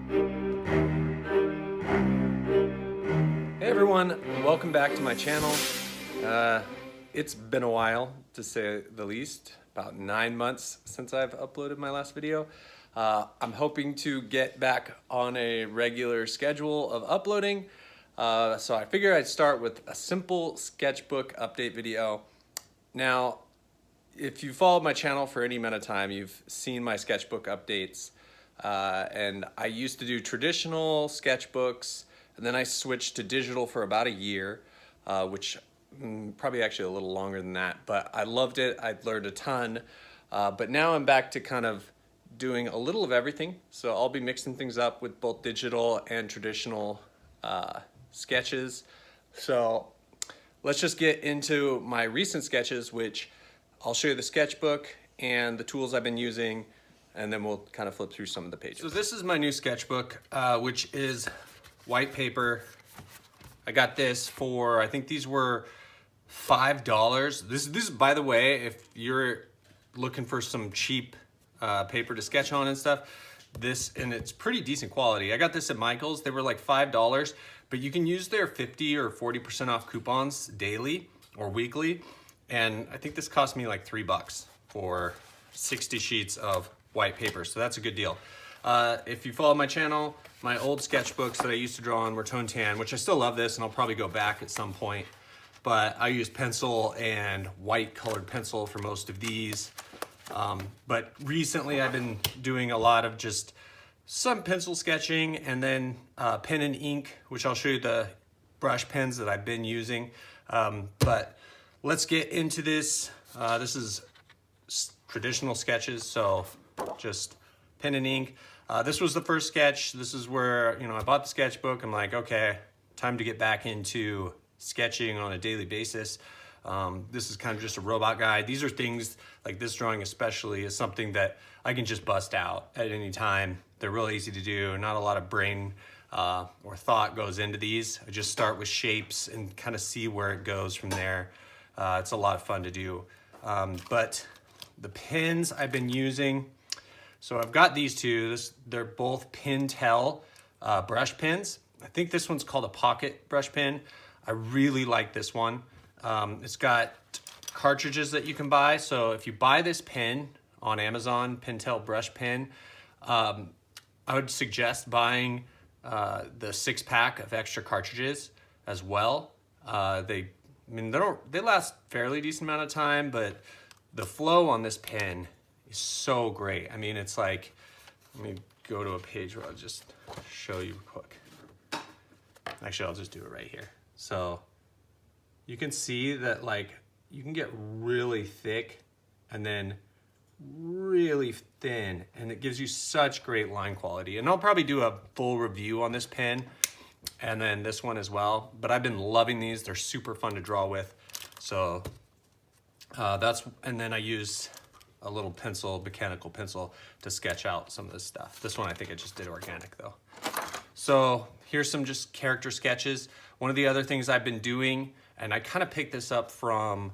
Hey everyone, welcome back to my channel. It's been a while, to say the least, about 9 months since I've uploaded my last video. I'm hoping to get back on a regular schedule of uploading. So I figured I'd start with a simple sketchbook update video. Now, if you followed my channel for any amount of time, you've seen my sketchbook updates. And I used to do traditional sketchbooks, and then I switched to digital for about a year, which probably actually a little longer than that, but I loved it. I learned a ton, but now I'm back to kind of doing a little of everything. So I'll be mixing things up with both digital and traditional sketches. So let's just get into my recent sketches, which I'll show you the sketchbook and the tools I've been using, and then we'll kind of flip through some of the pages. So this is my new sketchbook, which is white paper. I got this for, I think these were $5. This is, by the way, if you're looking for some cheap paper to sketch on and stuff, and it's pretty decent quality. I got this at Michael's. They were like $5, but you can use their 50 or 40% off coupons daily or weekly. And I think this cost me like $3 for 60 sheets of white paper. So that's a good deal. If you follow my channel, my old sketchbooks that I used to draw on were tone tan, which I still love this, and I'll probably go back at some point. But I used pencil and white colored pencil for most of these. But recently I've been doing a lot of just some pencil sketching, and then pen and ink, which I'll show you the brush pens that I've been using. But let's get into this. This is traditional sketches, so just pen and ink. This was the first sketch. This is where, I bought the sketchbook. I'm like, okay, time to get back into sketching on a daily basis. This is kind of just a robot guide. These are things like this drawing especially is something that I can just bust out at any time. They're really easy to do. Not a lot of brain or thought goes into these. I just start with shapes and kind of see where it goes from there. It's a lot of fun to do. But the pens I've been using, so I've got these two. They're both Pentel brush pens. I think this one's called a pocket brush pen. I really like this one. It's got cartridges that you can buy. So if you buy this pen on Amazon, Pentel brush pen, I would suggest buying the 6-pack of extra cartridges as well. They last fairly decent amount of time, but the flow on this pen is so great. I mean, it's like, let me go to a page where I'll just show you quick. Actually, I'll just do it right here. So you can see that, like, you can get really thick and then really thin, and it gives you such great line quality. And I'll probably do a full review on this pen and then this one as well, but I've been loving these. They're super fun to draw with. So and then I use a little pencil, mechanical pencil, to sketch out some of this stuff. This one I think I just did organic though. So here's some just character sketches. One of the other things I've been doing, and I kind of picked this up from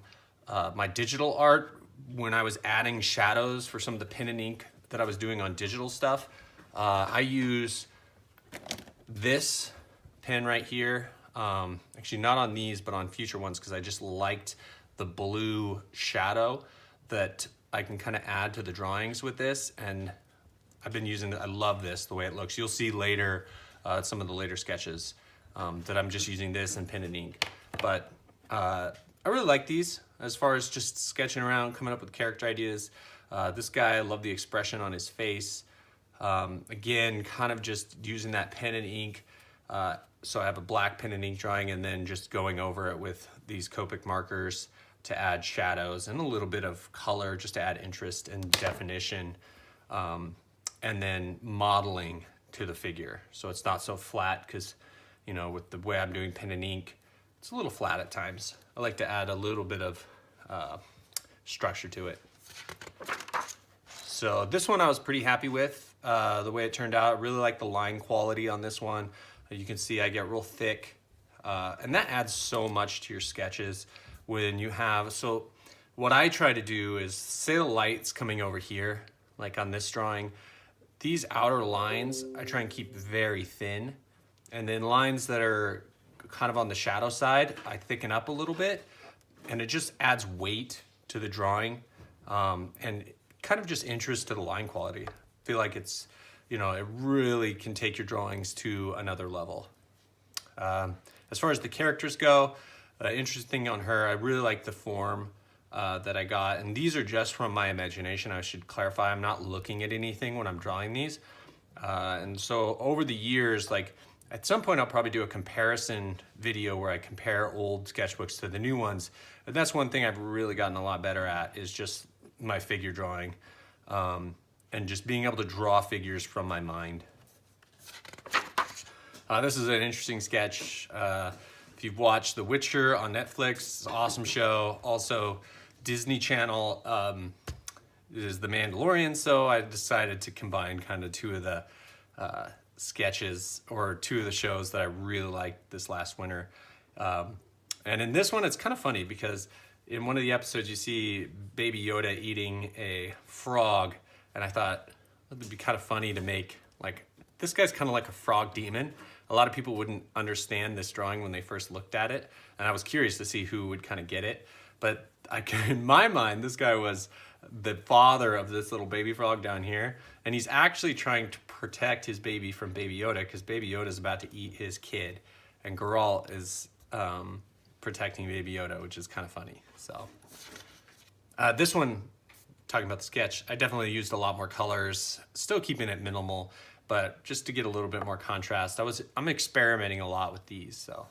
my digital art when I was adding shadows for some of the pen and ink that I was doing on digital stuff. I use this pen right here. Actually not on these, but on future ones, because I just liked the blue shadow that I can kind of add to the drawings with this. And I've been using it. I love this, the way it looks. You'll see later, some of the later sketches that I'm just using this and pen and ink. But I really like these as far as just sketching around, coming up with character ideas. This guy, I love the expression on his face. Again, kind of just using that pen and ink. So I have a black pen and ink drawing, and then just going over it with these Copic markers to add shadows and a little bit of color just to add interest and definition. And then modeling to the figure. So it's not so flat, because, with the way I'm doing pen and ink, it's a little flat at times. I like to add a little bit of structure to it. So this one I was pretty happy with the way it turned out. I really like the line quality on this one. You can see I get real thick, and that adds so much to your sketches when you have, so what I try to do is, say the light's coming over here, like on this drawing, these outer lines, I try and keep very thin. And then lines that are kind of on the shadow side, I thicken up a little bit. And it just adds weight to the drawing and kind of just interest to the line quality. I feel like it's, you know, it really can take your drawings to another level. As far as the characters go, interesting on her, I really like the form that I got. And these are just from my imagination. I should clarify, I'm not looking at anything when I'm drawing these. And so over the years, like at some point I'll probably do a comparison video where I compare old sketchbooks to the new ones. And that's one thing I've really gotten a lot better at, is just my figure drawing and just being able to draw figures from my mind. This is an interesting sketch. If you've watched The Witcher on Netflix, it's an awesome show. Also, Disney Channel is The Mandalorian, so I decided to combine kind of two of the sketches, or two of the shows that I really liked this last winter. And in this one, it's kind of funny because in one of the episodes you see Baby Yoda eating a frog, and I thought it'd be kind of funny to make, like, this guy's kind of like a frog demon. A lot of people wouldn't understand this drawing when they first looked at it, and I was curious to see who would kind of get it. But in my mind, this guy was the father of this little baby frog down here, and he's actually trying to protect his baby from Baby Yoda, because Baby Yoda is about to eat his kid, and Geralt is protecting Baby Yoda, which is kind of funny. So this one, talking about the sketch, I definitely used a lot more colors, still keeping it minimal, but just to get a little bit more contrast. I'm experimenting a lot with these. So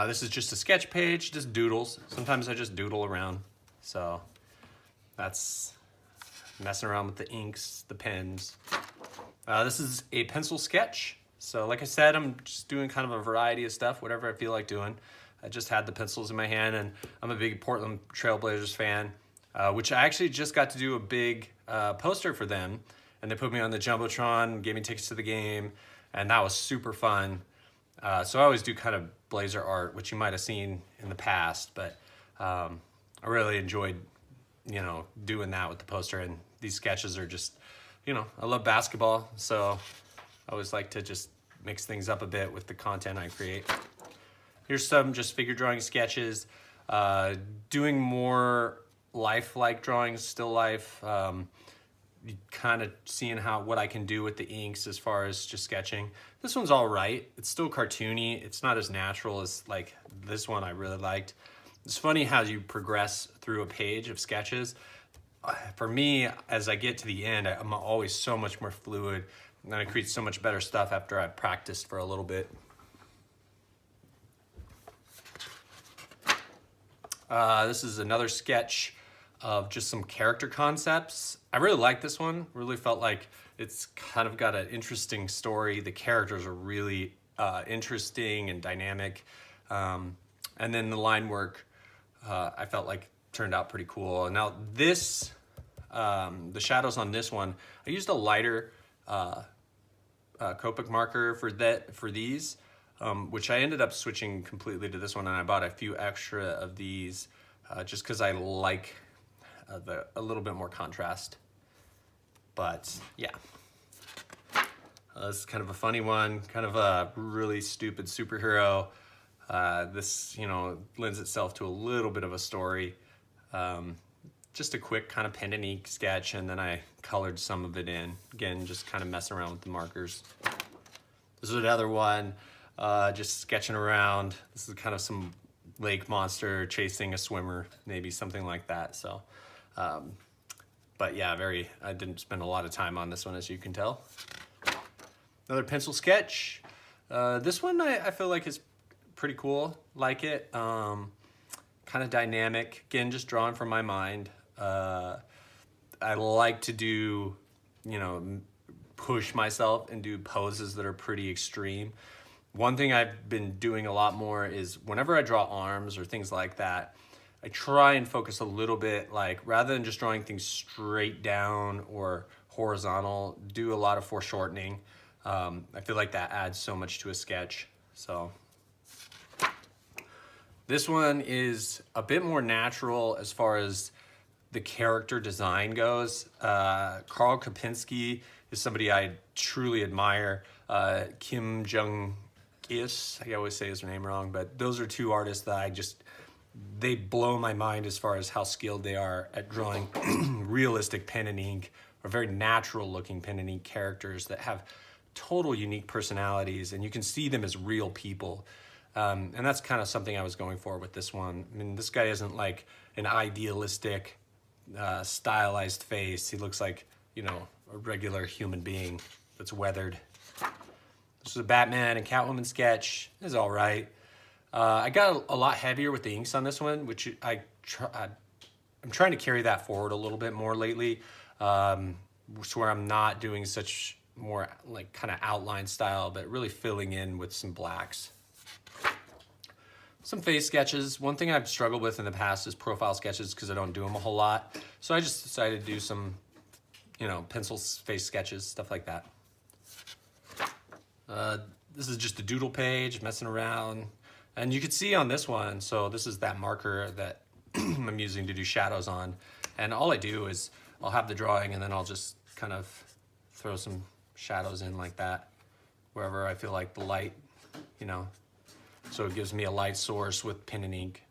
this is just a sketch page, just doodles. Sometimes I just doodle around. So that's messing around with the inks, the pens. This is a pencil sketch. So like I said, I'm just doing kind of a variety of stuff, whatever I feel like doing. I just had the pencils in my hand, and I'm a big Portland Trailblazers fan, which I actually just got to do a big poster for them. And they put me on the Jumbotron, gave me tickets to the game, and that was super fun. So I always do kind of Blazer art, which you might have seen in the past, but I really enjoyed, you know, doing that with the poster. And these sketches are just, you know, I love basketball, so I always like to just mix things up a bit with the content I create. Here's some just figure drawing sketches, doing more lifelike drawings, still life. Kind of seeing what I can do with the inks as far as just sketching. This one's all right. It's still cartoony. It's not as natural as like this one I really liked. It's funny how you progress through a page of sketches. For me, as I get to the end, I'm always so much more fluid, and I create so much better stuff after I've practiced for a little bit. This is another sketch of just some character concepts. I really like this one. Really felt like it's kind of got an interesting story. The characters are really interesting and dynamic. And then the line work, I felt like turned out pretty cool. Now this, the shadows on this one, I used a lighter Copic marker for these, which I ended up switching completely to this one, and I bought a few extra of these just because I like a little bit more contrast. But yeah, this is kind of a funny one, kind of a really stupid superhero. This, you know, lends itself to a little bit of a story. Just a quick kind of pen and ink sketch, and then I colored some of it in. Again, just kind of messing around with the markers. This is another one, just sketching around. This is kind of some lake monster chasing a swimmer, maybe something like that. So, but yeah, I didn't spend a lot of time on this one, as you can tell. Another pencil sketch. This one I feel like is pretty cool. Like it. Kind of dynamic. Again, just drawn from my mind. I like to do, you know, push myself and do poses that are pretty extreme. One thing I've been doing a lot more is whenever I draw arms or things like that, I try and focus a little bit, like rather than just drawing things straight down or horizontal, do a lot of foreshortening. I feel like that adds so much to a sketch. So this one is a bit more natural as far as the character design goes. Carl Kapinski is somebody I truly admire. Kim Jung-is, I always say his name wrong, but those are two artists that they blow my mind as far as how skilled they are at drawing realistic pen and ink, or very natural looking pen and ink characters that have total unique personalities, and you can see them as real people. And that's kind of something I was going for with this one. I mean, this guy isn't like an idealistic, stylized face. He looks like, you know, a regular human being that's weathered. This is a Batman and Catwoman sketch. It's all right. I got a lot heavier with the inks on this one, which I'm trying to carry that forward a little bit more lately, where I'm not doing such more like kind of outline style, but really filling in with some blacks. Some face sketches. One thing I've struggled with in the past is profile sketches because I don't do them a whole lot. So I just decided to do some, you know, pencil face sketches, stuff like that. This is just a doodle page, messing around. And you can see on this one, so this is that marker that I'm using to do shadows on. And all I do is I'll have the drawing and then I'll just kind of throw some shadows in like that, wherever I feel like the light, you know, so it gives me a light source with pen and ink.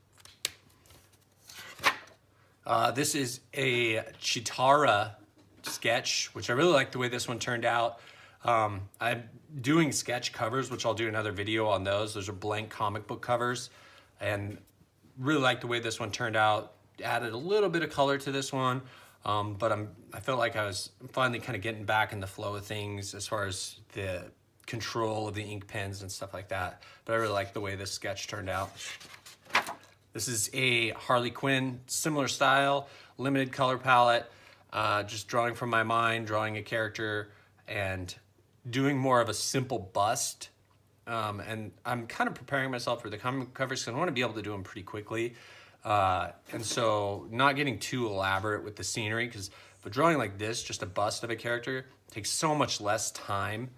This is a Cheetara sketch, which I really like the way this one turned out. I'm doing sketch covers, which I'll do another video on those. Those are blank comic book covers, and really like the way this one turned out. Added a little bit of color to this one, but I felt like I was finally kind of getting back in the flow of things as far as the control of the ink pens and stuff like that. But I really like the way this sketch turned out. This is a Harley Quinn, similar style, limited color palette, just drawing from my mind, drawing a character, and doing more of a simple bust. And I'm kind of preparing myself for the comic covers because I want to be able to do them pretty quickly. And so not getting too elaborate with the scenery, because but drawing like this, just a bust of a character, takes so much less time,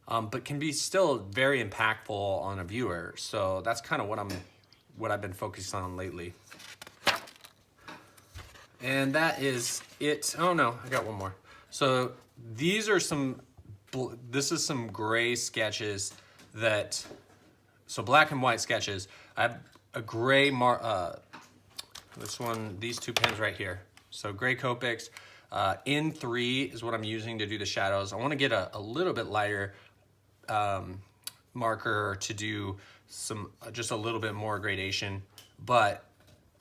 but can be still very impactful on a viewer. So that's kind of what I've been focused on lately. And that is it. Oh no, I got one more. So these are this is some gray sketches so black and white sketches. I have a gray this one, these two pens right here. So gray Copics, N3 is what I'm using to do the shadows. I want to get a little bit lighter marker to do just a little bit more gradation, but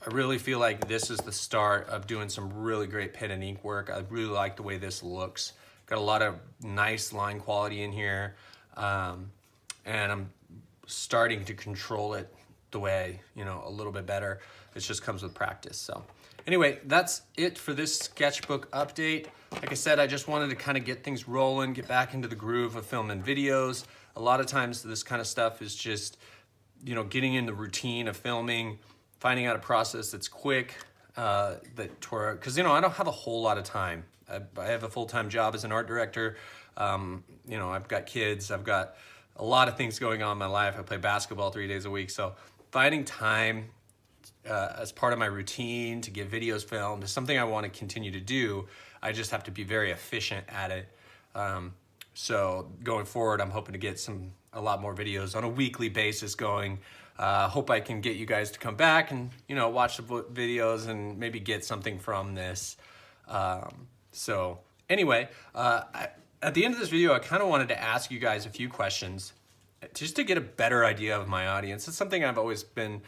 I really feel like this is the start of doing some really great pen and ink work. I really like the way this looks. Got a lot of nice line quality in here, and I'm starting to control it the way, you know, a little bit better. It just comes with practice. So anyway, that's it for this sketchbook update. Like I said, I just wanted to kind of get things rolling, get back into the groove of filming videos. A lot of times this kind of stuff is just, you know, getting in the routine of filming, finding out a process that's quick, because, you know, I don't have a whole lot of time. I have a full-time job as an art director. You know, I've got kids, I've got a lot of things going on in my life. I play basketball 3 days a week. So finding time as part of my routine to get videos filmed is something I want to continue to do. I just have to be very efficient at it. So going forward, I'm hoping to get a lot more videos on a weekly basis going. Hope I can get you guys to come back and, you know, watch the videos and maybe get something from this. So anyway, at the end of this video, I kind of wanted to ask you guys a few questions just to get a better idea of my audience. It's something I've always been,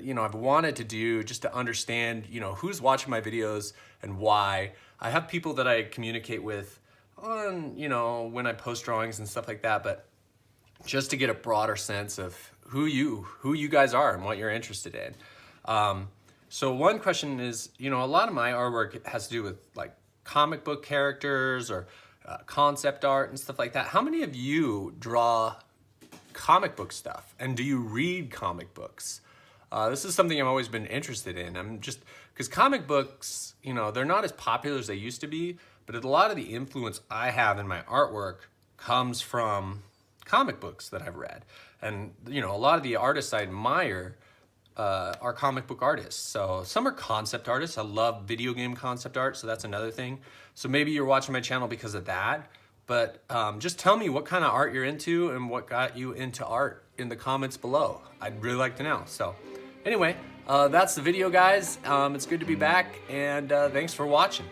you know, I've wanted to do just to understand, you know, who's watching my videos and why. I have people that I communicate with on, you know, when I post drawings and stuff like that, but just to get a broader sense of who you guys are and what you're interested in. So one question is, you know, a lot of my artwork has to do with like comic book characters or concept art and stuff like that. How many of you draw comic book stuff, and do you read comic books? This is something I've always been interested in. Because comic books, you know, they're not as popular as they used to be, but a lot of the influence I have in my artwork comes from comic books that I've read. And, you know, a lot of the artists I admire, are comic book artists. So some are concept artists. I love video game concept art, so that's another thing. So maybe you're watching my channel because of that. But just tell me what kind of art you're into and what got you into art in the comments below. I'd really like to know. So anyway, that's the video, guys. It's good to be back, and thanks for watching.